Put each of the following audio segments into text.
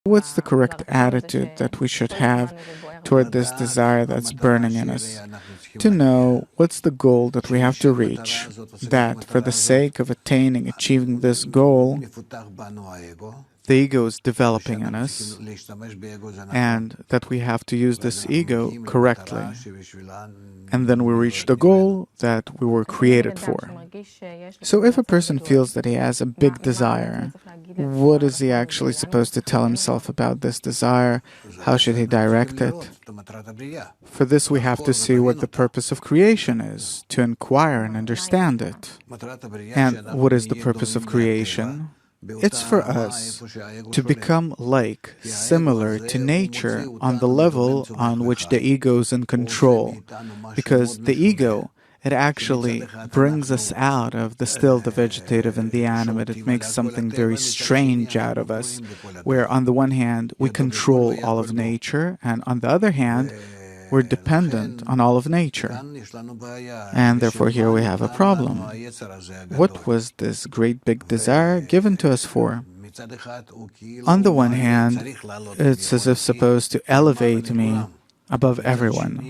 What's the correct attitude that we should have toward this desire that's burning in us? To know what's the goal that we have to reach, that for the sake of achieving this goal, the ego is developing in us, and that we have to use this ego correctly. And then we reach the goal that we were created for. So if a person feels that he has a big desire, what is he actually supposed to tell himself about this desire? How should he direct it? For this we have to see what the purpose of creation is, to inquire and understand it. And what is the purpose of creation? It's for us to become like, similar to nature on the level on which the ego is in control. Because the ego, it actually brings us out of the still, the vegetative, and the animate. It makes something very strange out of us, where on the one hand, we control all of nature, and on the other hand, we're dependent on all of nature. And therefore here we have a problem. What was this great big desire given to us for? On the one hand, it's as if supposed to elevate me above everyone.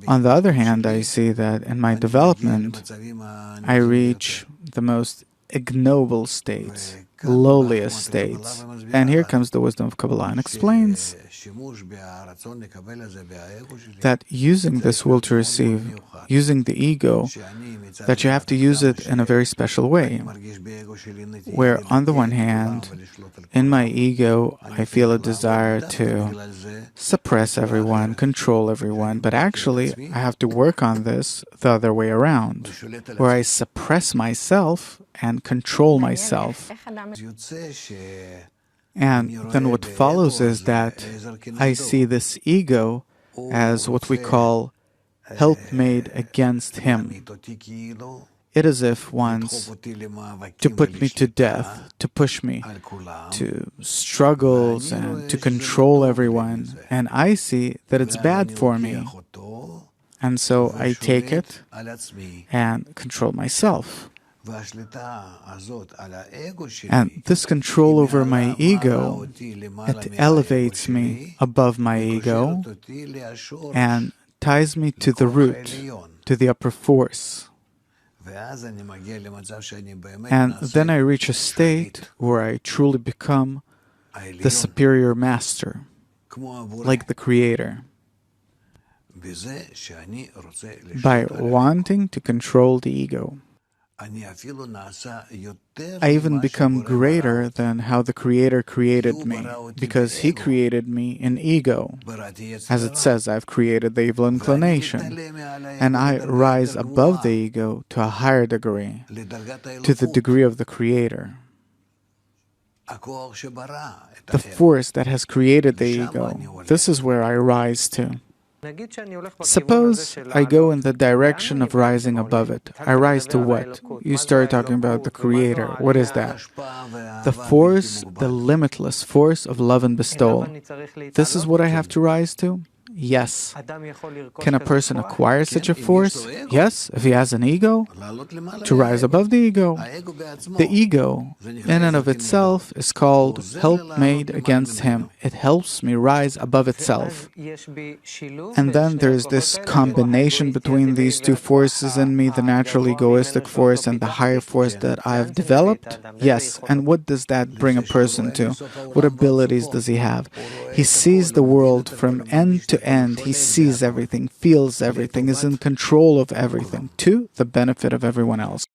On the other hand, I see that in my development, I reach the most ignoble states, lowliest states. And here comes the wisdom of Kabbalah and explains that using this will to receive, using the ego, that you have to use it in a very special way, where on the one hand, in my ego, I feel a desire to suppress everyone, control everyone, but actually I have to work on this the other way around, where I suppress myself and control myself. And then what follows is that I see this ego as what we call helpmate against him. It is as if wants to put me to death, to push me to struggles and to control everyone. And I see that it's bad for me. And so I take it and control myself. And this control over my ego, it elevates me above my ego and ties me to the root, to the upper force. And then I reach a state where I truly become the superior master, like the creator, by wanting to control the ego. I even become greater than how the Creator created me, because He created me in ego. As it says, I've created the evil inclination, and I rise above the ego to a higher degree, to the degree of the Creator. The force that has created the ego, this is where I rise to. Suppose I go in the direction of rising above it. I rise to what? You start talking about the Creator. What is that? The force, the limitless force of love and bestowal. This is what I have to rise to? Yes. Can a person acquire such a force? Yes, if he has an ego, to rise above the ego. The ego, in and of itself, is called helpmate against him. It helps me rise above itself. And then there's this combination between these two forces in me, the natural egoistic force and the higher force that I have developed. Yes, and what does that bring a person to? What abilities does he have? He sees the world from end to end. He sees everything, feels everything, is in control of everything, to the benefit of everyone else.